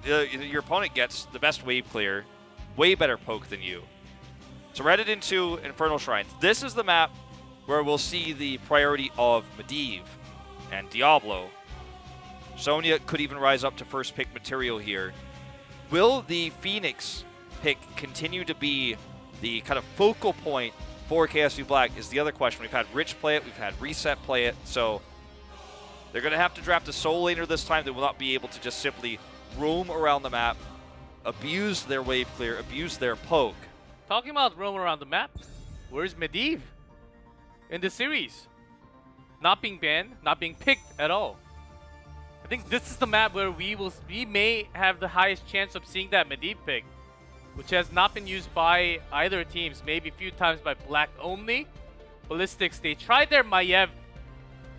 your opponent gets the best wave clear, way better poke than you. So we're headed into Infernal Shrines. This is the map where we'll see the priority of Medivh and Diablo. Sonya could even rise up to first pick material here. Will the Phoenix pick continue to be the kind of focal point for KSV Black is the other question. We've had Rich play it, we've had Reset play it, so they're going to have to draft a soul laner this time. They will not be able to just simply roam around the map, abuse their wave clear, abuse their poke. Talking about roam around the map, where's Medivh in the series? Not being banned, not being picked at all. I think this is the map where we may have the highest chance of seeing that Medivh pick, which has not been used by either teams, maybe a few times by Black only. Ballistix, they tried their Maiev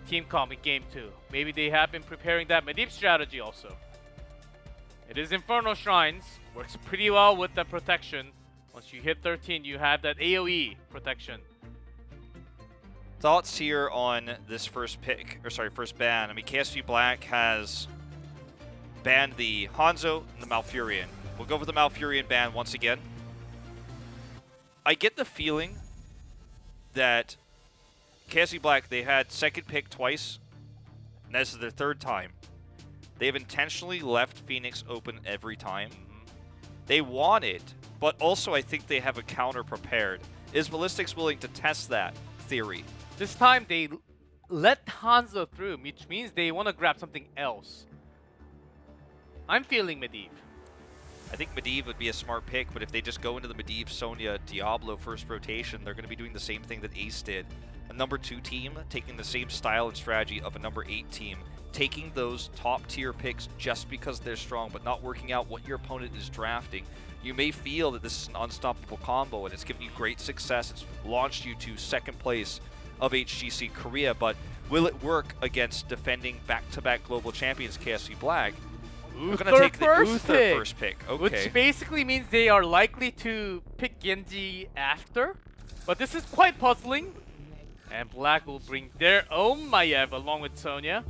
team comp in Game 2. Maybe they have been preparing that Medivh strategy also. It is Infernal Shrines, works pretty well with the protection. Once you hit 13, you have that AoE protection. Thoughts here on this first pick, or sorry, first ban. I mean, KSV Black has banned the Hanzo and the Malfurion. We'll go for the Malfurion ban once again. I get the feeling that KSV Black, they had second pick twice, and this is their third time. They've intentionally left Phoenix open every time. They want it, but also I think they have a counter prepared. Is Ballistix willing to test that theory? This time they let Hanzo through, which means they want to grab something else. I'm feeling Medivh. I think Medivh would be a smart pick, but if they just go into the Medivh, Sonya, Diablo first rotation, they're going to be doing the same thing that Ace did. A number 2 team taking the same style and strategy of a number 8 team, taking those top tier picks just because they're strong, but not working out what your opponent is drafting. You may feel that this is an unstoppable combo and it's given you great success. It's launched you to second place of HGC Korea, but will it work against defending back-to-back global champions KSV Black? We're going to take the Uther first pick. Okay. Which basically means they are likely to pick Genji after. But this is quite puzzling. And Black will bring their own Maiev along with Sonya.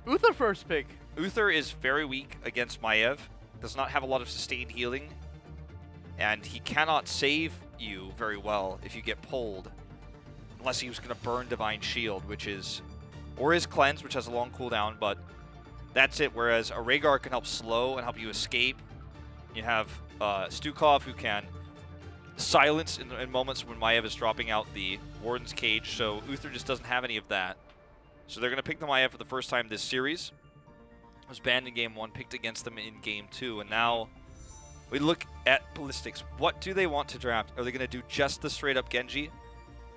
Uther first pick. Uther is very weak against Maiev. Does not have a lot of sustained healing. And he cannot save you very well if you get pulled. Unless he was going to burn Divine Shield, which is... Or his Cleanse, which has a long cooldown, but that's it. Whereas a Rhaegar can help slow and help you escape. You have Stukov, who can silence in moments when Maiev is dropping out the Warden's Cage, so Uther just doesn't have any of that. So they're going to pick the Maiev for the first time this series. It was banned in Game 1, picked against them in Game 2, and now we look at Ballistix. What do they want to draft? Are they going to do just the straight-up Genji?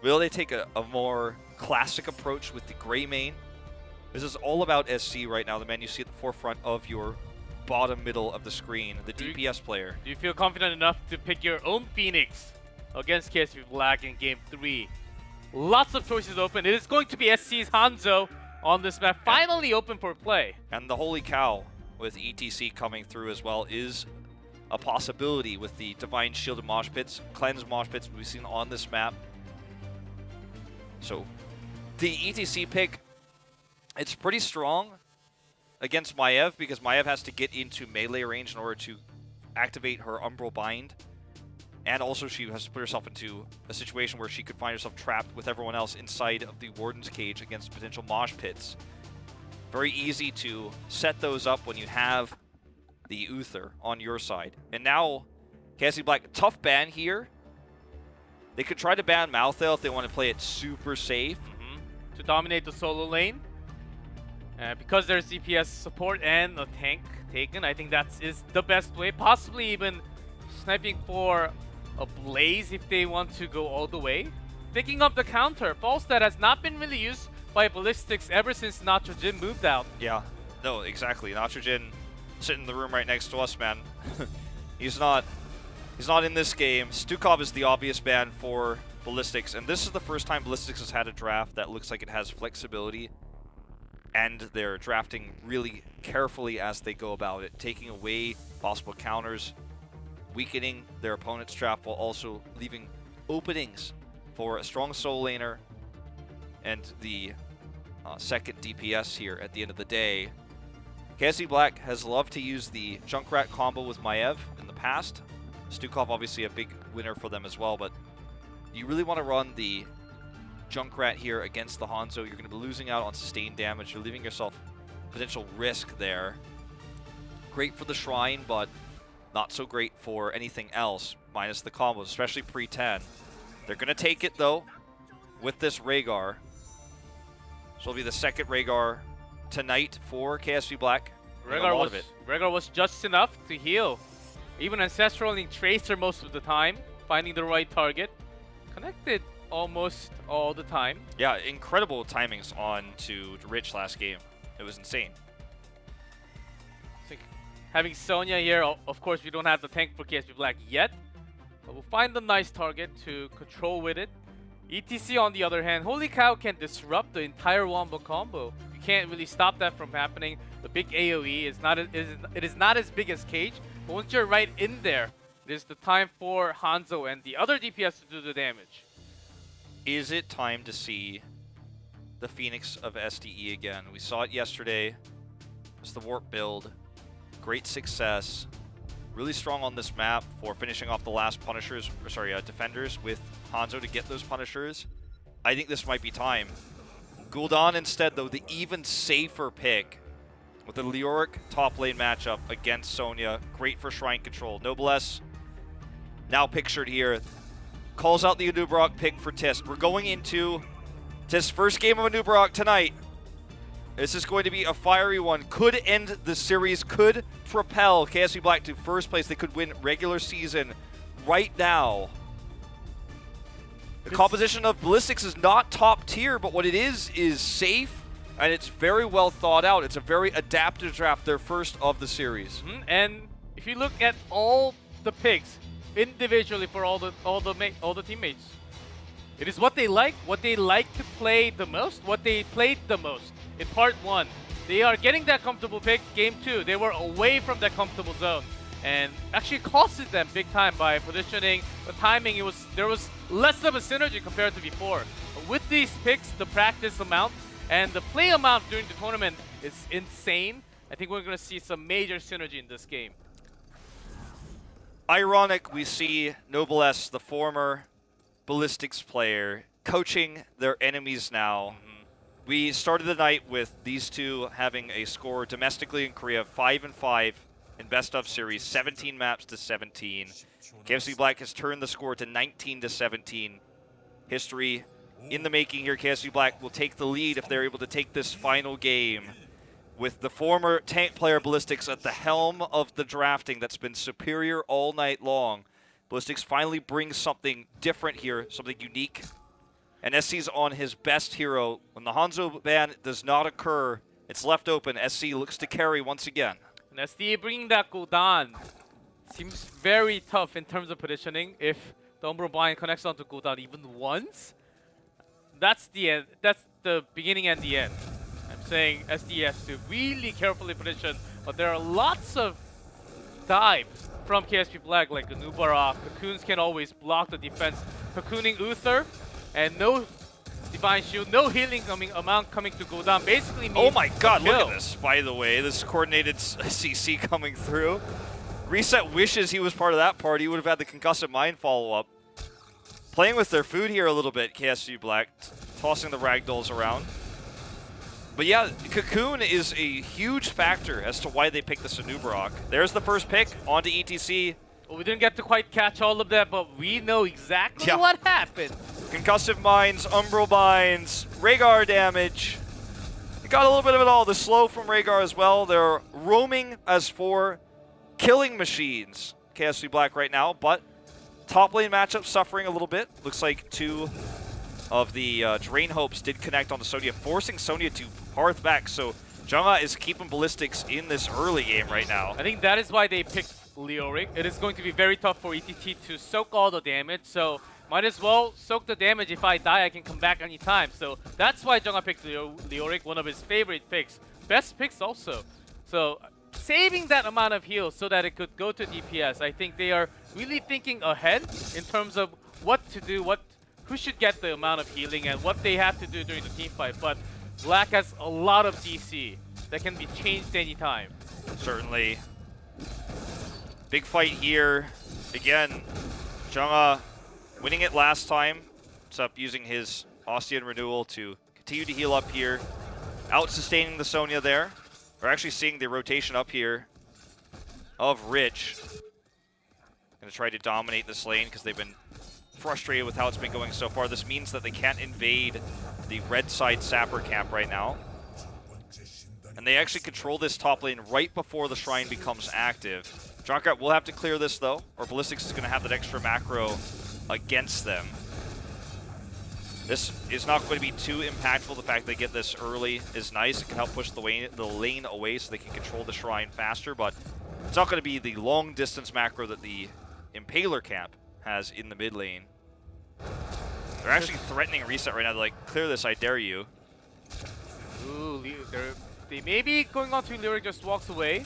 Will they take a more classic approach with the Grey Mane? This is all about SC right now, the man you see at the forefront of your bottom middle of the screen, the DPS player. Do you feel confident enough to pick your own Phoenix against KSV Black in Game 3? Lots of choices open. It is going to be SC's Hanzo on this map, finally open for play. And the Holy Cow with ETC coming through as well is a possibility with the Divine Shield and Mosh Pits, Cleanse Mosh Pits we've seen on this map. So the ETC pick, it's pretty strong against Maiev because Maiev has to get into melee range in order to activate her Umbral Bind. And also she has to put herself into a situation where she could find herself trapped with everyone else inside of the Warden's Cage against potential Mosh Pits. Very easy to set those up when you have the Uther on your side. And now, KSV Black, tough ban here. They could try to ban Malthael if they want to play it super safe. To dominate the solo lane. Because there's CPS support and a tank taken, I think that is the best way. Possibly even sniping for a Blaze if they want to go all the way. Picking up the counter, pulse that has not been really used by Ballistix ever since Natrojin moved out. Yeah, no, exactly. Natrojin sitting in the room right next to us, man. He's not in this game. Stukov is the obvious ban for Ballistix, and this is the first time Ballistix has had a draft that looks like it has flexibility, and they're drafting really carefully as they go about it, taking away possible counters, weakening their opponent's draft while also leaving openings for a strong soul laner and the second DPS here at the end of the day. KSV Black has loved to use the Junkrat combo with Maiev in the past. Stukov obviously a big winner for them as well, but you really want to run the Junkrat here against the Hanzo. You're going to be losing out on sustained damage. You're leaving yourself potential risk there. Great for the Shrine, but not so great for anything else, minus the combos, especially pre-10. They're going to take it, though, with this Rhaegar. So it'll be the second Rhaegar tonight for KSV Black. Rhaegar was just enough to heal. Even Ancestral and Tracer most of the time, finding the right target. Connected almost all the time. Yeah, incredible timings on to Rich last game. It was insane. Having Sonya here, of course we don't have the tank for KSV Black yet. But we'll find a nice target to control with it. ETC on the other hand, Holy Cow can disrupt the entire Wombo combo. You can't really stop that from happening. The big AoE is not as big as Cage, but once you're right in there, it is the time for Hanzo and the other DPS to do the damage. Is it time to see the Phoenix of SDE again? We saw it yesterday. It's the Warp build. Great success. Really strong on this map for finishing off the last Punishers, or sorry, Defenders with Hanzo to get those Punishers. I think this might be time. Gul'dan instead, though, the even safer pick with the Leoric top lane matchup against Sonya. Great for Shrine control. Noblesse, now pictured here, calls out the Anubarak pick for Tist. We're going into Tist's first game of Anubarak tonight. This is going to be a fiery one. Could end the series, could propel KSV Black to first place. They could win regular season right now. The composition of Ballistix is not top tier, but what it is safe, and it's very well thought out. It's a very adaptive draft, their first of the series. And if you look at all the picks individually for all the teammates, it is what they like to play the most, what they played the most. In part 1, they are getting that comfortable pick. Game 2, they were away from that comfortable zone, and actually costed them big time by positioning, the timing. There was less of a synergy compared to before. But with these picks, the practice amount and the play amount during the tournament is insane. I think we're going to see some major synergy in this game. Ironic, we see Noblesse, the former Ballistix player, coaching their enemies now. We started the night with these two having a score domestically in Korea, 5-5 in best of series, 17 maps to 17. KSV Black has turned the score to 19-17. History in the making here. KSV Black will take the lead if they're able to take this final game with the former tank player Ballistix at the helm of the drafting that's been superior all night long. Ballistix finally brings something different here, something unique. And SC's on his best hero. When the Hanzo ban does not occur, it's left open. SC looks to carry once again. And SDA bringing that Gul'dan seems very tough in terms of positioning. If the Umbral Bind connects onto Gul'dan even once, that's the end. That's the beginning and the end. I'm saying SD has to really carefully position, but there are lots of dives from KSV Black, like Anubarak. Cocoons can always block the defense. Cocooning Uther, and no Divine Shield, no healing amount coming to Gul'dan basically means oh my god, look at this, by the way. This coordinated CC coming through. Reset wishes he was part of that party. He would have had the Concussive Mind follow-up. Playing with their food here a little bit, KSV Black, tossing the ragdolls around. But yeah, Cocoon is a huge factor as to why they picked the Anubarak. There's the first pick onto ETC. Well, we didn't get to quite catch all of that, but we know exactly what happened. Concussive Minds, Umbral Binds, Rhaegar damage. You got a little bit of it all. The slow from Rhaegar as well. They're roaming as for killing machines, KSV Black right now, but top lane matchup suffering a little bit. Looks like two of the Drain Hopes did connect onto Sonya, forcing Sonya to hearth back. So Jungha is keeping Ballistix in this early game right now. I think that is why they picked Leoric. It is going to be very tough for ETT to soak all the damage, so might as well soak the damage. If I die, I can come back anytime. So that's why Jungha picked Leoric, one of his favorite picks. Best picks also. So saving that amount of heal so that it could go to DPS. I think they are really thinking ahead in terms of what to do, who should get the amount of healing and what they have to do during the team fight. But Black has a lot of DC. that can be changed anytime. Certainly. Big fight here. Again, Jungha winning it last time. It's up using his Ostian Renewal to continue to heal up here. Out-sustaining the Sonya there. We're actually seeing the rotation up here of Rich. Going to try to dominate this lane because they've been frustrated with how it's been going so far. This means that they can't invade the red side Sapper camp right now. And they actually control this top lane right before the Shrine becomes active. Junkrat will have to clear this though, or Ballistix is going to have that extra macro against them. This is not going to be too impactful. The fact they get this early is nice. It can help push the lane away so they can control the Shrine faster, but it's not going to be the long distance macro that the Impaler camp has in the mid lane. They're actually threatening a reset right now. They're like, clear this, I dare you. Ooh, they may be going on to Lyric, just walks away.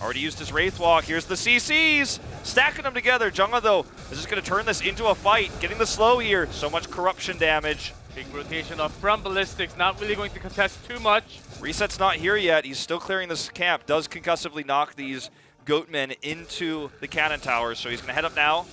Already used his Wraith Walk. Here's the CCs. Stacking them together. Jungha, though, is just going to turn this into a fight. Getting the slow here. So much corruption damage. Big rotation off from Ballistix. Not really going to contest too much. Reset's not here yet. He's still clearing this camp. Does concussively knock these Goatmen into the cannon towers. So he's going to head up now.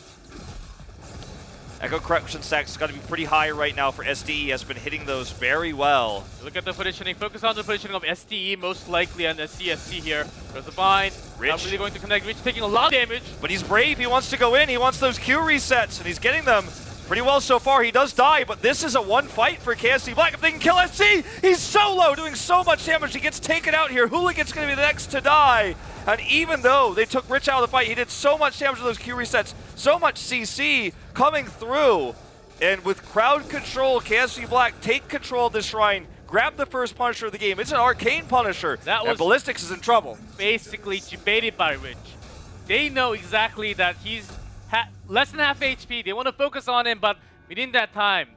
Echo Corruption stacks got to be pretty high right now for SDE. Has been hitting those very well. Look at the positioning. Focus on the positioning of SDE, most likely, and CSC here. There's a bind. Rich. Not really going to connect. Rich taking a lot of damage. But he's brave. He wants to go in. He wants those Q resets, and he's getting them pretty well so far. He does die, but this is a one fight for KSV Black. If they can kill SC, he's solo, doing so much damage. He gets taken out here. Hooligan's going to be the next to die. And even though they took Rich out of the fight, he did so much damage with those Q resets, so much CC coming through. And with crowd control, KSV Black take control of this Shrine, grab the first Punisher of the game. It's an arcane Punisher, That and was Ballistix is in trouble. basically debated by Rich. They know exactly that he's less than half HP. They want to focus on him, but within that time,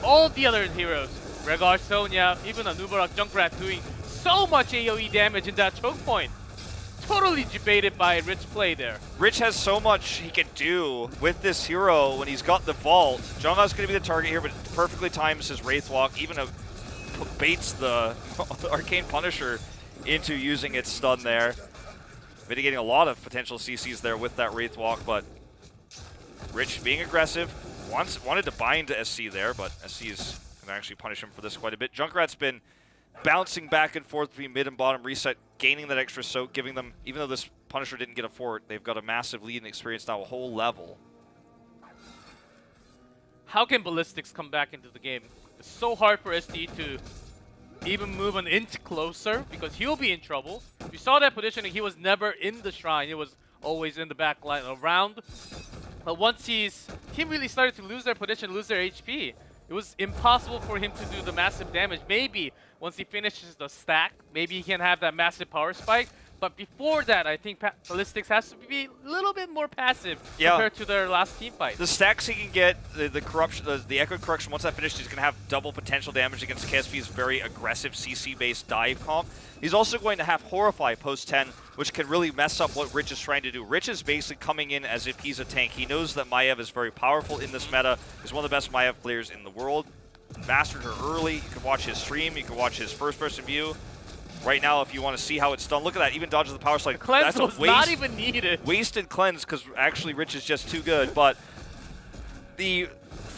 all the other heroes, Rehgar, Sonya, even a Nubarak Junkrat doing so much AoE damage in that choke point. Totally debated by Rich play there. Rich has so much he can do with this hero when he's got the vault. Jungha's going to be the target here, but perfectly times his Wraith Walk, even baits the Arcane Punisher into using its stun there. Mitigating a lot of potential CCs there with that Wraith Walk, but Rich being aggressive, wanted to bind to SC there, but SC is going to actually punish him for this quite a bit. Junkrat's been bouncing back and forth between mid and bottom reset, gaining that extra soak, giving them, even though this Punisher didn't get a fort, they've got a massive lead and experience now, a whole level. How can Ballistix come back into the game? It's so hard for SD to even move an inch closer because he'll be in trouble. We saw that positioning, he was never in the Shrine, he was always in the back line around. But once team really started to lose their position, lose their HP, it was impossible for him to do the massive damage. Maybe once he finishes the stack, maybe he can have that massive power spike. But before that, I think Ballistix has to be a little bit more passive compared to their last team fight. The stacks he can get, the corruption, the Echo Corruption, once that finishes, he's going to have double potential damage against KSV's very aggressive CC-based dive comp. He's also going to have Horrify post-10, which can really mess up what Rich is trying to do. Rich is basically coming in as if he's a tank. He knows that Maiev is very powerful in this meta. He's one of the best Maiev players in the world. Mastered her early. You can watch his stream. You can watch his first-person view. Right now, if you want to see how it's done, look at that. Even dodges the power slide. The cleanse That's was not even needed. Wasted cleanse because actually Rich is just too good. But the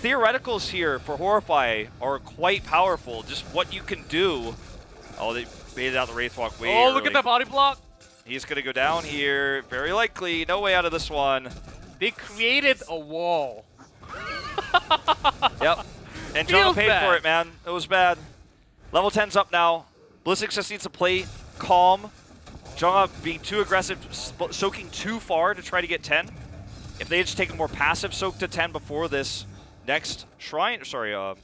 theoreticals here for Horrify are quite powerful. Just what you can do. Oh, they baited out the Wraith Walk way early. Look at that body block. He's going to go down here. Very likely. No way out of this one. They created a wall. Yep. And Jungha paid for it, man. It was bad. Level 10's up now. Ballistix just needs to play calm. Jungha being too aggressive, soaking too far to try to get 10. If they had just taken more passive soak to 10 before this next Shrine, Shrine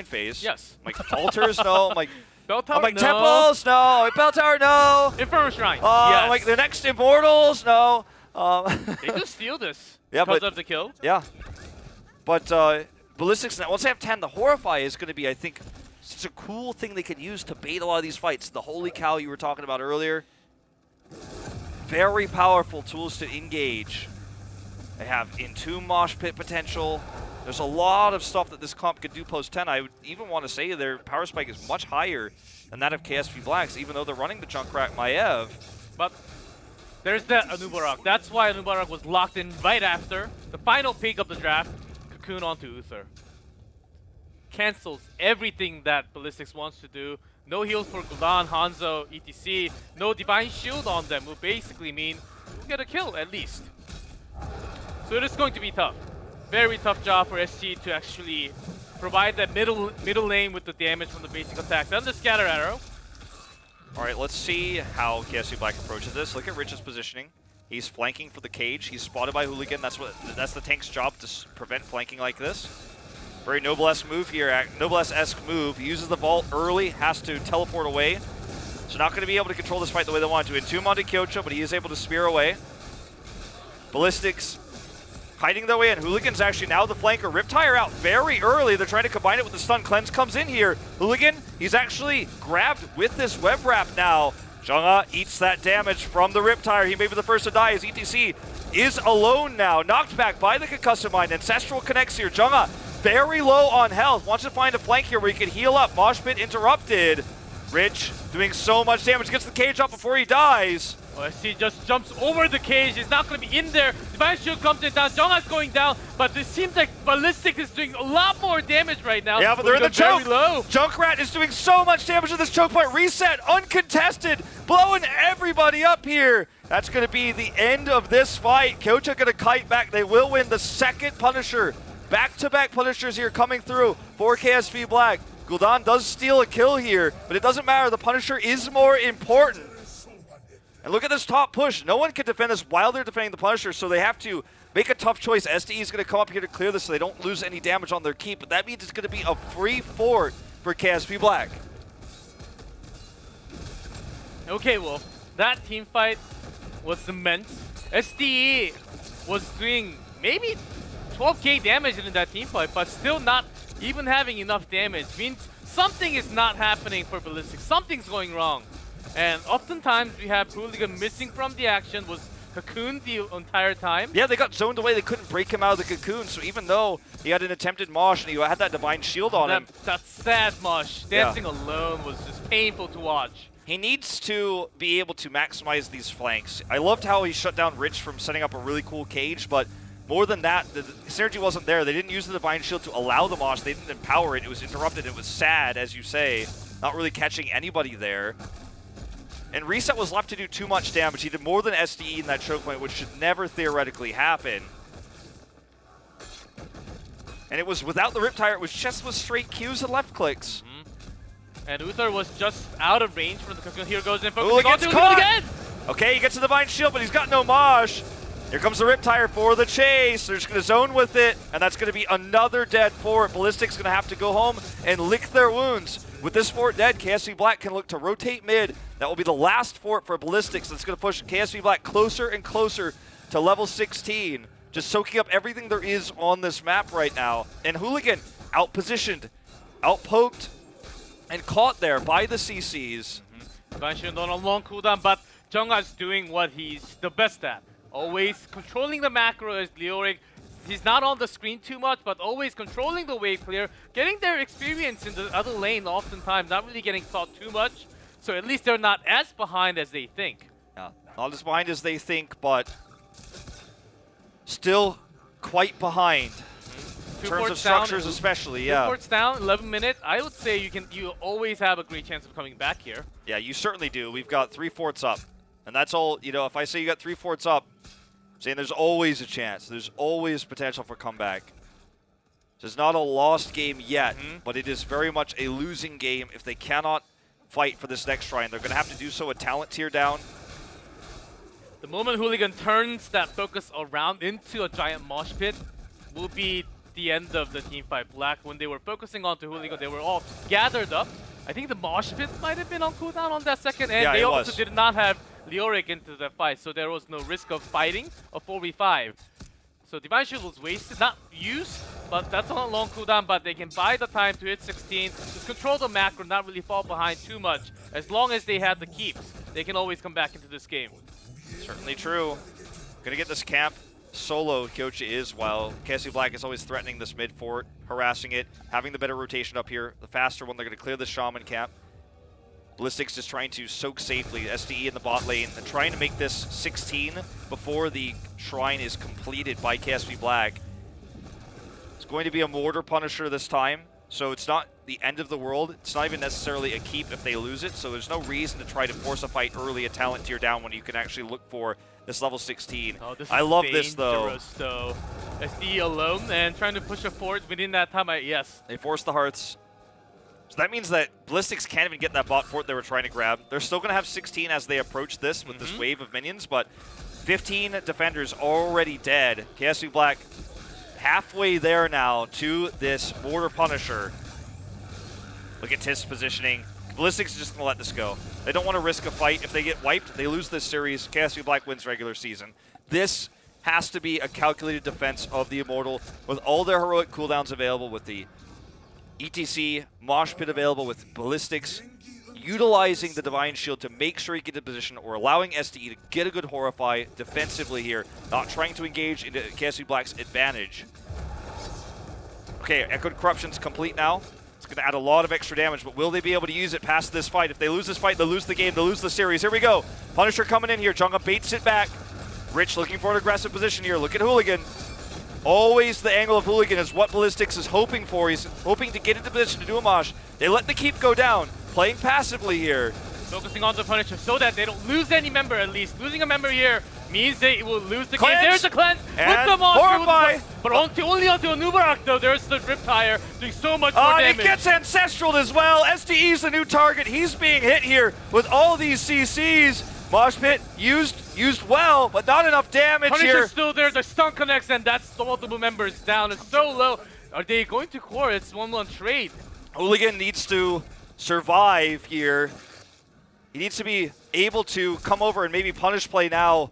phase. Yes. I'm like, altars, no. I'm like, Bell Tower, no. temples, no. Bell Tower, no. Inferno Shrine, yes. I'm like, the next Immortals, no. They just steal this yeah, because of the kill. Yeah. But Ballistix, once they have 10, the Horrify is going to be, I think, such a cool thing they can use to bait a lot of these fights. The Holy Cow you were talking about earlier. Very powerful tools to engage. They have Entomb Mosh Pit potential. There's a lot of stuff that this comp could do post 10. I would even want to say their power spike is much higher than that of KSV Black's, even though they're running the Junkrat Maiev. But there's that Anubarak. That's why Anubarak was locked in right after the final pick of the draft. Cocoon onto Uther. Cancels everything that Ballistix wants to do. No heals for Gul'dan, Hanzo, etc. No Divine Shield on them will basically mean we'll get a kill at least. So it is going to be tough. Very tough job for SG to actually provide that middle lane with the damage from the basic attack. Then the scatter arrow. All right, let's see how KSV Black approaches this. Look at Rich's positioning. He's flanking for the cage. He's spotted by Hooligan. That's the tank's job, to prevent flanking like this. Very Noblesse move here. Noblesse-esque move. He uses the vault early, has to teleport away. So not going to be able to control this fight the way they want to. Entomb onto Kyocho, but he is able to spear away. Ballistix hiding their way in. Hooligan's actually now the flanker. Riptire out very early. They're trying to combine it with the stun. Cleanse comes in here. Hooligan, he's actually grabbed with this web wrap now. Zhenghe eats that damage from the Riptire. He may be the first to die as ETC is alone now. Knocked back by the Concussive Mine. Ancestral connects here. Zhenghe very low on health. Wants to find a flank here where he can heal up. Mosh Pit interrupted. Rich doing so much damage. Gets the cage up before he dies. Oh, SC just jumps over the cage. He's not going to be in there. Divine Shield comes in down. Zhenghe's going down. But it seems like Ballistix is doing a lot more damage right now. Yeah, but they're in the choke. Low. Junkrat is doing so much damage to this choke point. Reset, uncontested, blowing everybody up here. That's going to be the end of this fight. Kyocha going to kite back. They will win the second Punisher. Back-to-back Punishers here coming through for KSV Black. Gul'dan does steal a kill here, but it doesn't matter. The Punisher is more important. And look at this top push. No one can defend this while they're defending the Punisher, so they have to make a tough choice. SDE is going to come up here to clear this so they don't lose any damage on their keep, but that means it's going to be a free fort for KSV Black. Okay, Wolf. That team fight was immense. SDE was doing maybe 12k damage in that team fight, but still not even having enough damage. Means something is not happening for Ballistix. Something's going wrong. And oftentimes we have Hooligan missing from the action, was cocooned the entire time. Yeah, they got zoned away. They couldn't break him out of the cocoon, so even though he had an attempted mosh and he had that Divine Shield on him. That sad mosh, dancing alone was just painful to watch. He needs to be able to maximize these flanks. I loved how he shut down Rich from setting up a really cool cage, but more than that, the synergy wasn't there. They didn't use the Divine Shield to allow the mosh. They didn't empower it. It was interrupted. It was sad, as you say, not really catching anybody there. And Reset was left to do too much damage. He did more than SDE in that choke point, which should never theoretically happen. And it was without the Riptire, it was just with straight Qs and left clicks. And Uther was just out of range from the cocoon. Here goes in, Ooh, focusing gets on caught! again! Okay, he gets the Divine Shield, but he's got no mosh. Here comes the Riptire for the chase. They're just going to zone with it, and that's going to be another dead fort. Ballistix going to have to go home and lick their wounds. With this fort dead, KSV Black can look to rotate mid. That will be the last fort for Ballistix. That's going to push KSV Black closer and closer to level 16. Just soaking up everything there is on this map right now. And Hooligan outpositioned, outpoked, and caught there by the CCs. Divine Shield on a long cooldown, but Zhenghe's doing what he's the best at. Always controlling the macro as Leoric. He's not on the screen too much, but always controlling the wave clear, getting their experience in the other lane oftentimes, not really getting caught too much. So at least they're not as behind as they think. Yeah, not as behind as they think, but still quite behind. In terms of structures especially, yeah. 2 forts down, 11 minutes. I would say you always have a great chance of coming back here. Yeah, you certainly do. We've got 3 forts up. And that's all, you know, if I say you got 3 forts up, I'm saying there's always a chance. There's always potential for comeback. This is not a lost game yet, but it is very much a losing game if they cannot fight for this next try. And they're going to have to do so with talent tier down. The moment Hooligan turns that focus around into a giant mosh pit will be the end of the team fight. Black, when they were focusing on to Hooligan, they were all gathered up. I think the mosh pit might have been on cooldown on that second, and they also did not have Leoric into the fight, so there was no risk of fighting a 4v5. So Divine Shield was wasted, not used, but that's on a long cooldown, but they can buy the time to hit 16, just control the macro, not really fall behind too much. As long as they have the keeps, they can always come back into this game. Certainly true. Gonna get this camp solo Kyocha is, while KSV Black is always threatening this mid fort, harassing it, having the better rotation up here, the faster one. They're going to clear the Shaman camp. Ballistix just trying to soak safely, SDE in the bot lane, and trying to make this 16 before the shrine is completed by KSV Black. It's going to be a Mortar Punisher this time, so it's not the end of the world. It's not even necessarily a keep if they lose it, so there's no reason to try to force a fight early, a talent tier down, when you can actually look for this level 16. Oh, this I is love this, though. dangerous, though. SDE alone and trying to push a forward within that time. Yes. They force the hearts. So that means that Ballistix can't even get that bot fort they were trying to grab. They're still going to have 16 as they approach this with this wave of minions, but 15 defenders already dead. KSV Black halfway there now to this Mortar Punisher. Look at Tiss positioning. Ballistix is just going to let this go. They don't want to risk a fight. If they get wiped, they lose this series. KSV Black wins regular season. This has to be a calculated defense of the Immortal with all their heroic cooldowns available, with the ETC Mosh Pit available, with Ballistix utilizing the Divine Shield to make sure he gets in position, or allowing SDE to get a good Horrify defensively here, not trying to engage into KSV Black's advantage. Okay, Echoed Corruption's complete now. It's going to add a lot of extra damage, but will they be able to use it past this fight? If they lose this fight, they'll lose the game, they'll lose the series. Here we go. Punisher coming in here. Junga baits it back. Rich looking for an aggressive position here. Look at Hooligan. Always the angle of Hooligan is what Ballistix is hoping for. He's hoping to get into position to do a mosh. They let the keep go down, playing passively here. Focusing on the Punisher so that they don't lose any member at least. Losing a member here means they will lose the Cleanse. game. There's a cleanse. And put them on Horrify. but only onto a Nubarak though. There's the Riptire doing so much more And damage. it gets Ancestraled as well. SDE's the new target. He's being hit here with all these CCs. Mosh Pit used well, but not enough damage Punisher's here. still there. The stun connects, and that's the multiple members down. It's so low. Are they going to core? It's 1-1 trade. Hooligan needs to survive here. He needs to be able to come over and maybe punish play now.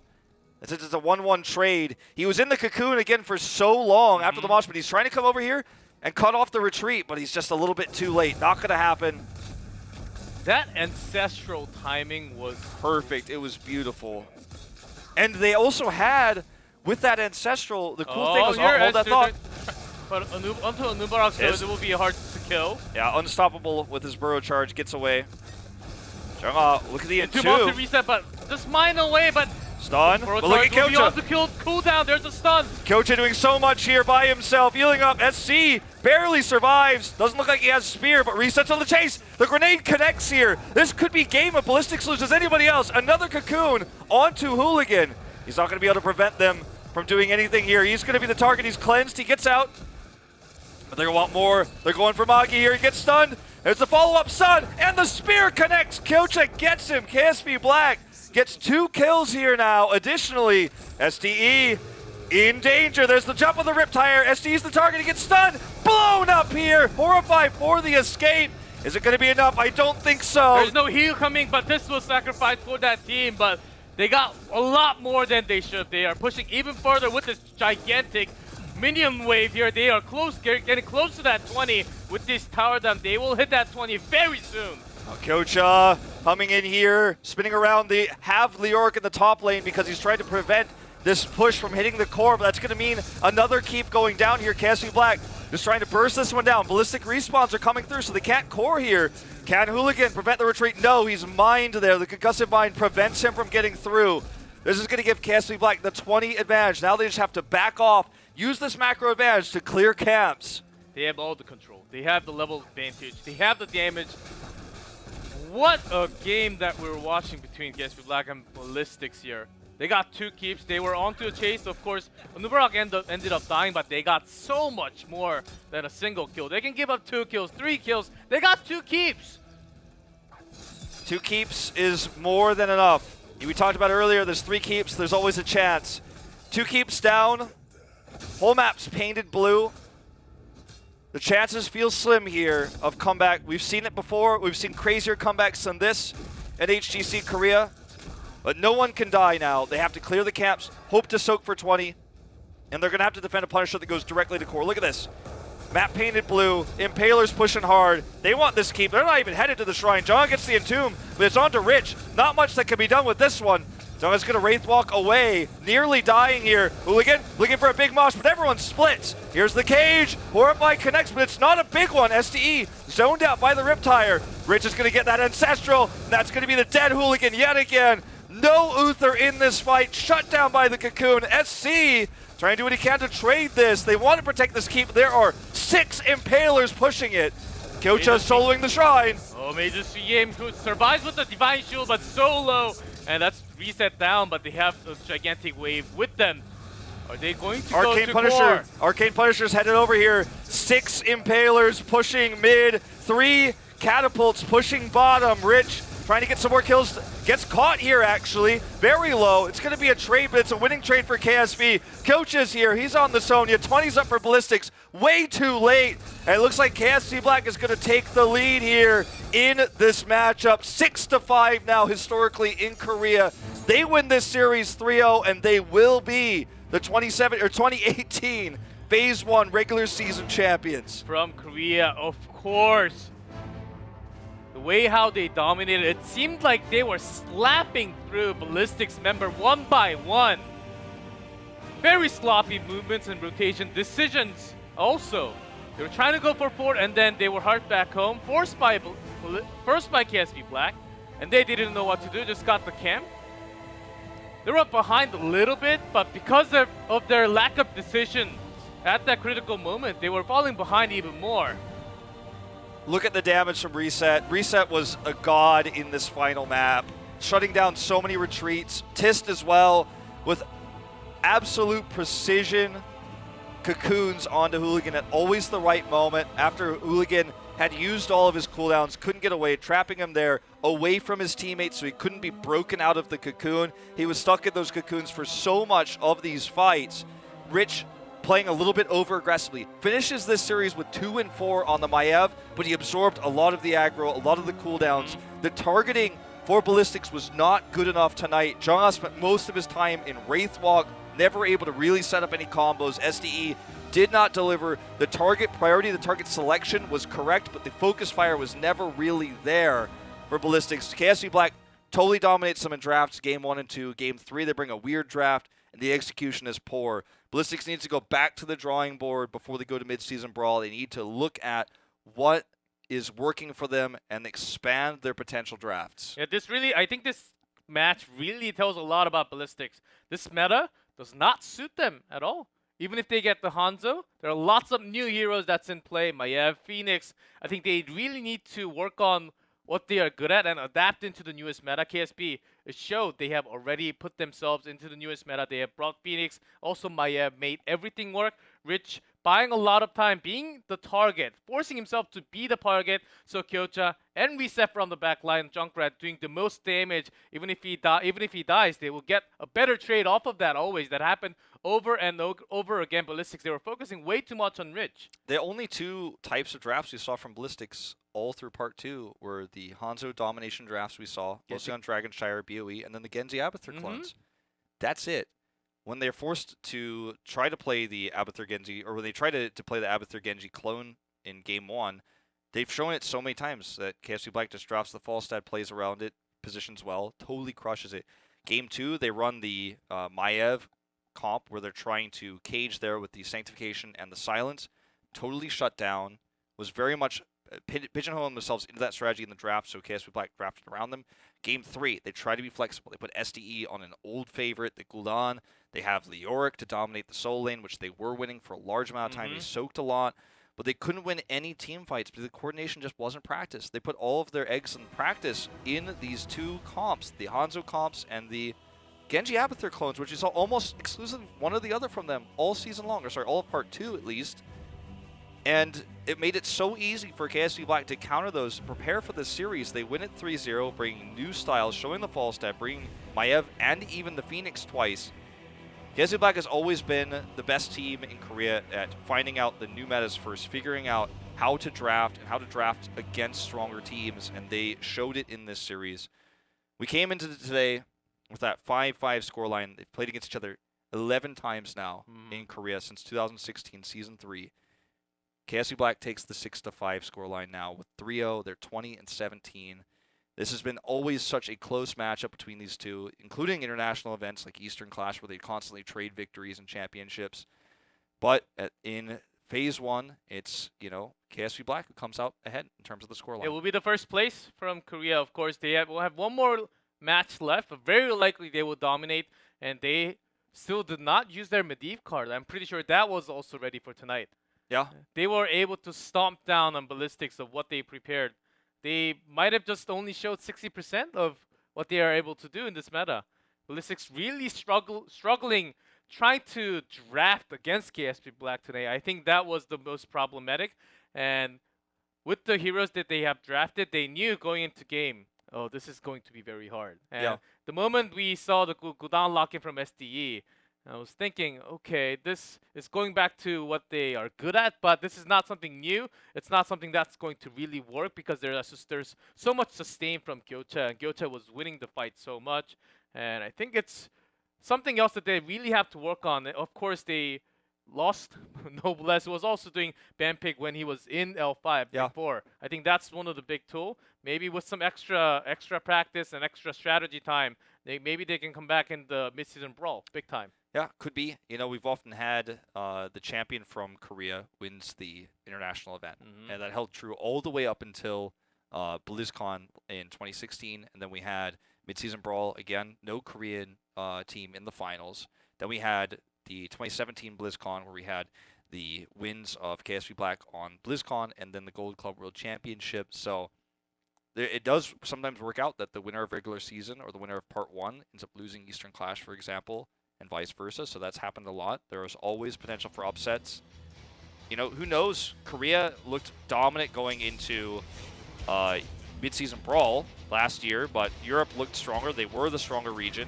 Since it's a 1-1 trade. He was in the cocoon again for so long after the Mosh Pit. He's trying to come over here and cut off the retreat, but he's just a little bit too late. Not going to happen. That ancestral timing was Perfect. It was beautiful. And they also had, with that ancestral, the cool thing was, hold that thought. But onto a Nubarak, so Yes. it will be hard to kill. Yeah, unstoppable with his burrow charge, gets away. Look at the Too much to entomb. reset, but just mine away, but Stun. Burrow But look at charge will be on Kyocha. to kill cooldown. There's a stun. Kyocha doing so much here by himself, healing up. SC barely survives. Doesn't look like he has spear, but resets on the chase. The grenade connects here. This could be game if Ballistix loses anybody else. Another cocoon onto Hooligan. He's not going to be able to prevent them from doing anything here. He's going to be the target. He's cleansed. He gets out. But they're going to want more. They're going for Magi here. He gets stunned. There's the follow-up stun, and the spear connects. Kyocha gets him. KSV Black gets 2 kills here now. Additionally, SDE in danger. There's the jump of the Riptire. SDE's the target. He gets stunned. Blown up here. Horrify for the escape. Is it going to be enough? I don't think so. There's no heal coming, but this was sacrificed for that team. But they got a lot more than they should. They are pushing even further with this gigantic minion wave here. They are close, getting close to that 20 with this tower down. They will hit that 20 very soon. Kyocha coming in here, spinning around. They have Leoric in the top lane because he's trying to prevent this push from hitting the core, but that's going to mean another keep going down here. KSV Black just trying to burst this one down. Ballistic respawns are coming through, so they can't core here. Can Hooligan prevent the retreat? No, he's mined there. The concussive mine prevents him from getting through. This is going to give KSV Black the 20 advantage. Now they just have to back off, use this macro advantage to clear camps. They have all the control. They have the level advantage. They have the damage. What a game that we're watching between KSV Black and Ballistix here. They got 2 keeps. They were onto a chase. Of course, Nubarak ended up dying, but they got so much more than a single kill. They can give up 2 kills, 3 kills. They got 2 keeps. 2 keeps is more than enough. We talked about earlier, there's 3 keeps, there's always a chance. 2 keeps down, whole map's painted blue. The chances feel slim here of comeback. We've seen it before, we've seen crazier comebacks than this at HGC Korea. But no one can die now. They have to clear the camps, hope to soak for 20, and they're going to have to defend a Punisher that goes directly to core. Look at this. Map painted blue, Impaler's pushing hard. They want this keep. They're not even headed to the shrine. John gets the entomb, but it's on to Rich. Not much that can be done with this one. Zhonga's going to Wraith Walk away, nearly dying here. Hooligan looking for a big mosh, but everyone splits. Here's the cage. Horrify connects, but it's not a big one. SDE zoned out by the Riptire. Rich is going to get that Ancestral, and that's going to be the dead Hooligan yet again. No Uther in this fight, shut down by the Cocoon. SC trying to do what he can to trade this. They want to protect this keep. There are 6 Impalers pushing it. Kyocha soloing the Shrine. Oh, Major CM who survives with the Divine Shield, but so low. And that's reset down, but they have a gigantic wave with them. Are they going to go to core? Arcane Punisher's headed over here. 6 Impalers pushing mid. 3 Catapults pushing bottom. Rich trying to get some more kills. Gets caught here, actually. Very low. It's going to be a trade, but it's a winning trade for KSV. Coach is here. He's on the Sonya. 20's up for Ballistix. Way too late. And it looks like KSV Black is going to take the lead here in this matchup. 6-5 now, historically, in Korea. They win this series 3-0, and they will be the 2018 Phase 1 regular season champions. From Korea, of course. The way how they dominated, it seemed like they were slapping through Ballistix member one by one. Very sloppy movements and rotation decisions also. They were trying to go for 4 and then they were hard back home, forced by KSV Black, and they didn't know what to do, just got the camp. They were up behind a little bit, but because of their lack of decisions at that critical moment, they were falling behind even more. Look at the damage from Reset. Reset was a god in this final map, shutting down so many retreats. Tist as well, with absolute precision. Cocoons onto Hooligan at always the right moment. After Hooligan had used all of his cooldowns, couldn't get away, trapping him there away from his teammates so he couldn't be broken out of the cocoon. He was stuck in those cocoons for so much of these fights. Rich playing a little bit over aggressively. Finishes this series with 2 and 4 on the Maiev, but he absorbed a lot of the aggro, a lot of the cooldowns. The targeting for Ballistix was not good enough tonight. Jong spent most of his time in Wraith Walk, never able to really set up any combos. SDE did not deliver. The target priority, the target selection was correct, but the focus fire was never really there for Ballistix. KSV Black totally dominates them in drafts, game 1 and 2. Game 3, they bring a weird draft, and the execution is poor. Ballistix needs to go back to the drawing board before they go to mid-season brawl. They need to look at what is working for them and expand their potential drafts. Yeah, I think this match really tells a lot about Ballistix. This meta does not suit them at all. Even if they get the Hanzo, there are lots of new heroes that's in play. Maiev, Phoenix. I think they really need to work on what they are good at and adapt into the newest meta. KSB, it showed they have already put themselves into the newest meta. They have brought Phoenix, also Maiev, made everything work. Rich buying a lot of time, being the target, forcing himself to be the target. So Kyocha and Reset from the back line, Junkrat doing the most damage. Even if he dies, they will get a better trade off of that always. That happened over and over again. Ballistix, they were focusing way too much on Rich. The only 2 types of drafts we saw from Ballistix all through part 2 were the Hanzo domination drafts we saw, mostly on Dragonshire, BOE, and then the Genji Abathur clones. That's it. When they're forced to try to play the Abathur Genji, or when they try to play the Abathur Genji clone in game 1, they've shown it so many times that KSV Black just drops the Falstad, plays around it, positions well, totally crushes it. Game 2, they run the Maiev comp where they're trying to cage there with the Sanctification and the Silence. Totally shut down, was very much pigeonholing themselves into that strategy in the draft, so KSV Black drafted around them. Game 3, they try to be flexible. They put SDE on an old favorite, the Gul'dan. They have Leoric to dominate the soul lane, which they were winning for a large amount of time. They soaked a lot, but they couldn't win any team fights because the coordination just wasn't practiced. They put all of their eggs in practice in these 2 comps, the Hanzo comps and the Genji Abathur clones, which is almost exclusive one or the other from them all season long, or sorry, all of part 2 at least. And it made it so easy for KSV Black to counter those, prepare for this series. They win it 3-0, bringing new styles, showing the Falstad, bringing Maiev and even the Phoenix twice. KSV Black has always been the best team in Korea at finding out the new metas first, figuring out how to draft and how to draft against stronger teams, and they showed it in this series. We came into today with that 5-5 scoreline. They've played against each other 11 times now in Korea since 2016 Season 3. KSV Black takes the 6-5 scoreline now with 3-0. They're 20-17. This has been always such a close matchup between these two, including international events like Eastern Clash, where they constantly trade victories and championships. But in Phase 1, it's, KSV Black who comes out ahead in terms of the scoreline. It will be the first place from Korea, of course. They will have one more match left, but very likely they will dominate, and they still did not use their Medivh card. I'm pretty sure that was also ready for tonight. Yeah. They were able to stomp down on Ballistix of what they prepared. They might have just only showed 60% of what they are able to do in this meta. Ballistix really struggling trying to draft against KSV Black today. I think that was the most problematic. And with the heroes that they have drafted, they knew going into game, oh, this is going to be very hard. And the moment we saw the cooldown lock-in from SDE, I was thinking, okay, this is going back to what they are good at, but this is not something new. It's not something that's going to really work because there's so much sustain from Gyocha, and Gyocha was winning the fight so much. And I think it's something else that they really have to work on. Of course, they lost Noblesse, who was also doing Banpig when he was in L5 before. I think that's one of the big tools. Maybe with some extra practice and extra strategy time, maybe they can come back in the mid-season brawl big time. Yeah, could be. We've often had the champion from Korea wins the international event. And that held true all the way up until BlizzCon in 2016. And then we had mid-season brawl again, no Korean team in the finals. Then we had the 2017 BlizzCon, where we had the wins of KSV Black on BlizzCon and then the Gold Club World Championship. So it does sometimes work out that the winner of regular season or the winner of Part 1 ends up losing Eastern Clash, for example, and vice versa. So that's happened a lot. There is always potential for upsets. Who knows? Korea looked dominant going into mid-season brawl last year, but Europe looked stronger. They were the stronger region.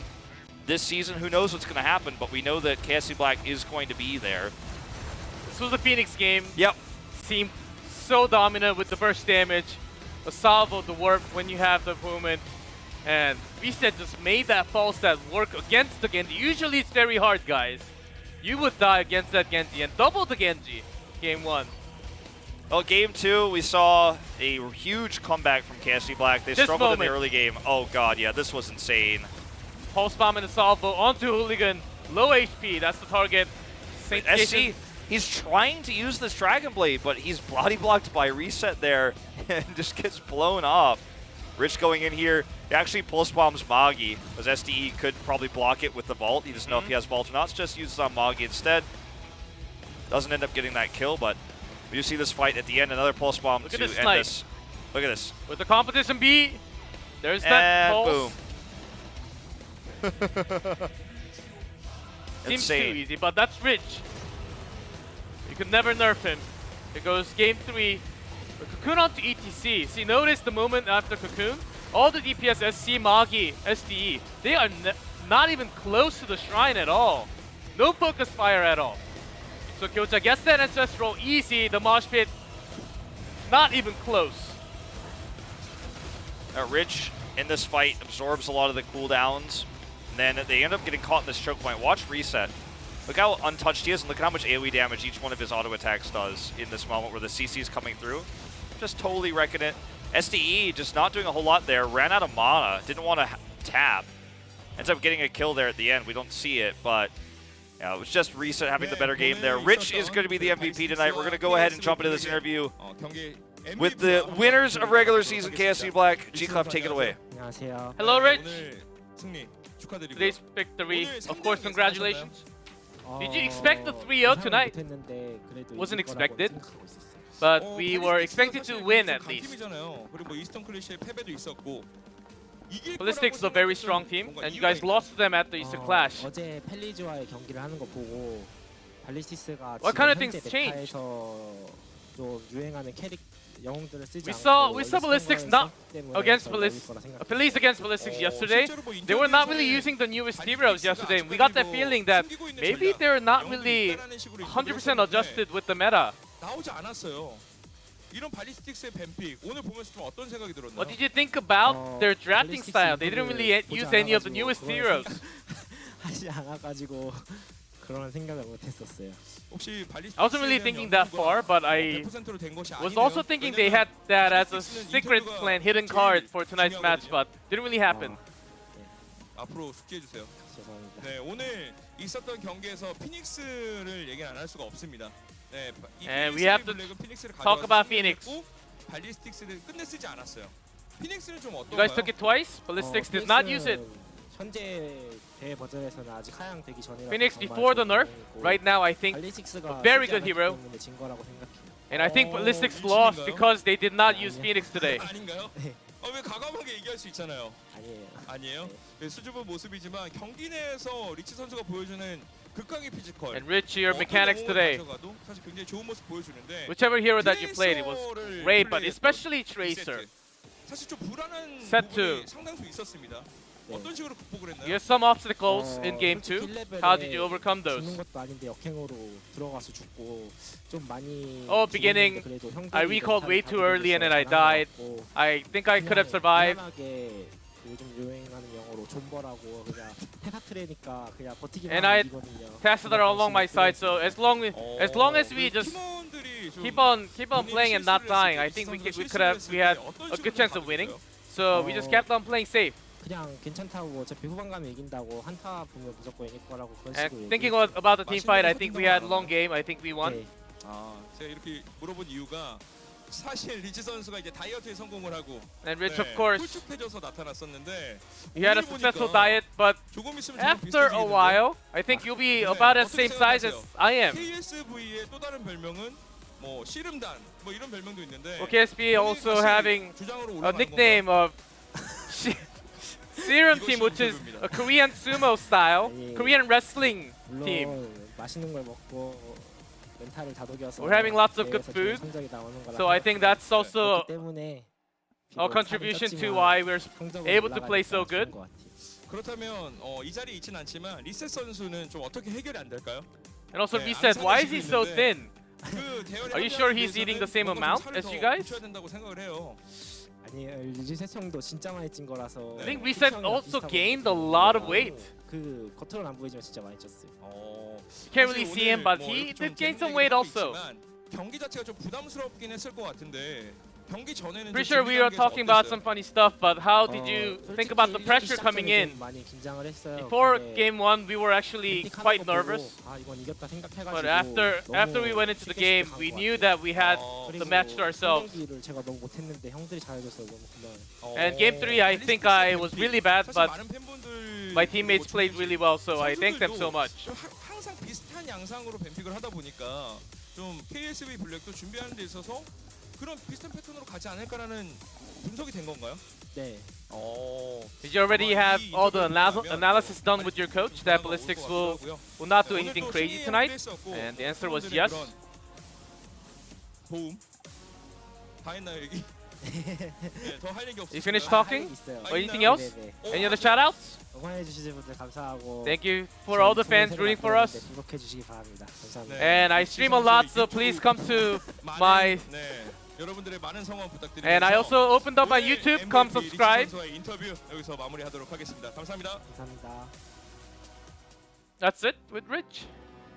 This season, who knows what's going to happen, but we know that KSV Black is going to be there. This was the Phoenix game. Yep. Seemed so dominant with the burst damage. A salvo, the warp when you have the opponent. And Reset just made that false that work against the Genji. Usually it's very hard, guys. You would die against that Genji and double the Genji. Game 1. Well, game 2, we saw a huge comeback from KSV Black. They struggled in the early game. Oh god, yeah, this was insane. Pulse Bomb and a salvo onto Hooligan. Low HP, that's the target. SC, he's trying to use this Dragon Blade, but he's body blocked by Reset there and just gets blown up. Rich going in here. He actually Pulse Bombs Magi, because SDE could probably block it with the Vault. He doesn't know if he has Vault or not, so just uses on Magi instead. Doesn't end up getting that kill, but we do see this fight at the end. Another Pulse Bomb to end this. Look at this. With the competition B, there's that Pulse. Boom. Seems too easy, but that's Rich. You could never nerf him. It goes game 3. Cocoon onto ETC. See, notice the moment after Cocoon, all the DPS, SC, Magi, SDE, they are not even close to the shrine at all. No focus fire at all. So Gyocha gets that ancestral easy. The mosh pit, not even close. Rich in this fight absorbs a lot of the cooldowns. And then they end up getting caught in this choke point. Watch Reset. Look how untouched he is, and look at how much AoE damage each one of his auto attacks does in this moment where the CC is coming through. Just totally wrecking it. SDE just not doing a whole lot there. Ran out of mana. Didn't want to tap. Ends up getting a kill there at the end. We don't see it, but yeah, it was just Reset having the better game there. Rich is going to be the MVP tonight. We're going to go ahead and jump into this interview with the winners of regular season KSV Black. G-Clef, take it away. Hello, Rich. Today's victory, of course, congratulations. Did you expect the 3-0 tonight? Wasn't expected, but we were expected to win at least. Ballistix is a very strong team, and you guys lost to them at the Eastern Clash. What kind of things changed? We saw Ballistix not against Police against Ballistix yesterday. They were not really using the newest heroes yesterday, and we got that feeling that maybe they're not really 100% adjusted with the meta. What did you think about their drafting style? They didn't really use any of the newest heroes. 그런 생각을 못했었어요. 혹시 I wasn't really thinking that far, but I was also thinking they had that as a secret plan, hidden card for tonight's match, but didn't really happen. 앞으로 숙지해 주세요. 죄송합니다. 네, 오늘 있었던 경기에서 피닉스를 얘기는 안 할 수가 없습니다. 네, 이 And we KSV have to 블랙은 피닉스를 talk about 가져와서 Phoenix. 승리했고, 발리스틱스를 끝내 쓰지 않았어요. 피닉스는 좀 You 어떤가요? guys took it twice. Ballistix did not use it. 현재 대 버전에서는 아직 하향 되기 전이라서 Phoenix 정말 before the 좋은 nerf. 상황이고, Right now, I think, 발리스틱스가 very 쓰지 good 않았기 hero. 때문에 진 거라고 생각해요. and I think Oh, Ballistix 미친인가요? lost because they did not use 아니요. Phoenix today. 아닌가요? 네. 왜 과감하게 얘기할 수 있잖아요. 아니에요. 아니에요? 네. 네, 수줍은 모습이지만 경기 내에서 리치 선수가 보여주는 극강의 피지컬. And Rich, your 어떤 mechanics 영웅을 today. 가져가도 사실 굉장히 좋은 모습 보여주는데 Whichever hero that you played, it was 트레이서를 great, but 플레이했던 especially 이 세트. Tracer. 사실 좀 불안한 Set 부분이 two. 상당수 있었습니다. 네. 어떤 식으로 극복을 했나요? You had some obstacles in game 2. 솔직히 1레벨에 How did you overcome 주는 those? 것도 아닌데 역행으로 들어가서 죽고 좀 많이 beginning, 죽었는데 그래도 형들이 I recalled way 멘탈을 too early and then I 다독여서 잘한 died. 것 같고 I think I could have 그냥 survived. 무난하게 요즘 유행하는 영어로 존버라고 그냥 테사트레니까 그냥 버티기만 And 하면 I 이기거든요. Tested it along my side, so as long as we just 팀원들이 좀 keep on 본인이 playing and not 실수를 dying, 했을 I 때, think 리치 we 선수가 we had 실수를 했을 때 a 어떤 good 식으로 chance of winning. 받아들였어요? So we just kept on playing safe 그냥 괜찮다고 어차피 후반 가면 이긴다고 한타 보면 무조건 이길 거라고 그런 and 식으로 thinking 얘기했어요. about the team fight. I think we had long game. I think we won. 네. 제가 이렇게 물어본 이유가 사실 리치 선수가 이제 다이어트에 성공을 하고 And Rich, 네, of course, 홀쭉해져서 나타났었는데 he had a 오늘 successful 보니까 diet, but 조금 있으면 저랑 after a 비슷해지겠는데요? while, I think you'll be about as same size as I am. KSV의 또 다른 별명은 뭐 씨름단 뭐 이런 별명도 있는데 Well, KSV also 본인이 having 주장으로 a 올라가는 nickname of Serum 이것이 Team, which is 문제입니다. a Korean sumo style, 아니, Korean wrestling 물론 team. 맛있는 걸 먹고 멘탈을 다독여서 We're having lots of good 대회에서 좋은 food, 성적이 나오는 거라 So I think that's also 그렇기 때문에 a 비록 contribution 살이 to 쪘지만 why we're 성적은 able to play so 올라가니까 good. 좋은 것 같아요. 그렇다면 이 자리에 있진 않지만 리셋 선수는 좀 어떻게 해결이 안 될까요? And also 네, Reset, 안 why is he so 사귀시고 thin? 그 대열에 Are you 합류하기 sure he's 위해서는 eating the same 뭔가 좀 amount 살을 as 더 you guys? 붙여야 된다고 생각을 해요. 아니 리셋 형도 진짜 많이 찐 거라서 I think 피치 Reset 형이랑 also 비슷하거든요. gained a lot of weight. 그 겉으로는 안 보이지만 진짜 많이 쪘어요. You can't really see him, but he did gain some weight also. 경기 자체가 좀 부담스럽긴 했을 것 같은데 경기 전에는 Pretty sure we were talking about some funny stuff, but how did you think about the pressure coming in? 많이 긴장을 했어요. Before 근데 game 1, we were actually 빅픽하는 quite 거 보고, nervous. 아 이건 이겼다 생각해가지고 But after we went into the game, we knew that we had the match to ourselves. 를 제가 너무 못했는데 형들이 잘해줘서 너무 고마워요. And game 3, I think I was really bad, but my teammates played really well, so I thank them so much. 항상 비슷한 양상으로 뱀픽을 하다 보니까 좀 KSV 블랙도 준비하는 데 있어서 그런 비슷한 패턴으로 가지 않을까라는 분석이 된 건가요? 네. Did you already have all the analysis done with your coach that Ballistix will not do anything crazy tonight? And the answer was yes. 도움 다 했나요 여기? 네, 더 할 얘기 없어요. You finished talking? 있어요. Or anything else? 네네. Any other shoutouts? 응원해 주시는 분들 감사하고. Thank you for all the fans rooting for us. 구독해 주시기 바랍니다. 감사합니다. And I stream a lot, so please come to my. 네, 여러분들의 많은 성원 부탁드리면서 And I also opened up my 오늘 YouTube. MVP Come 리치 subscribe. 선수와의 인터뷰 여기서 마무리하도록 하겠습니다. 감사합니다. 감사합니다. That's it with Rich.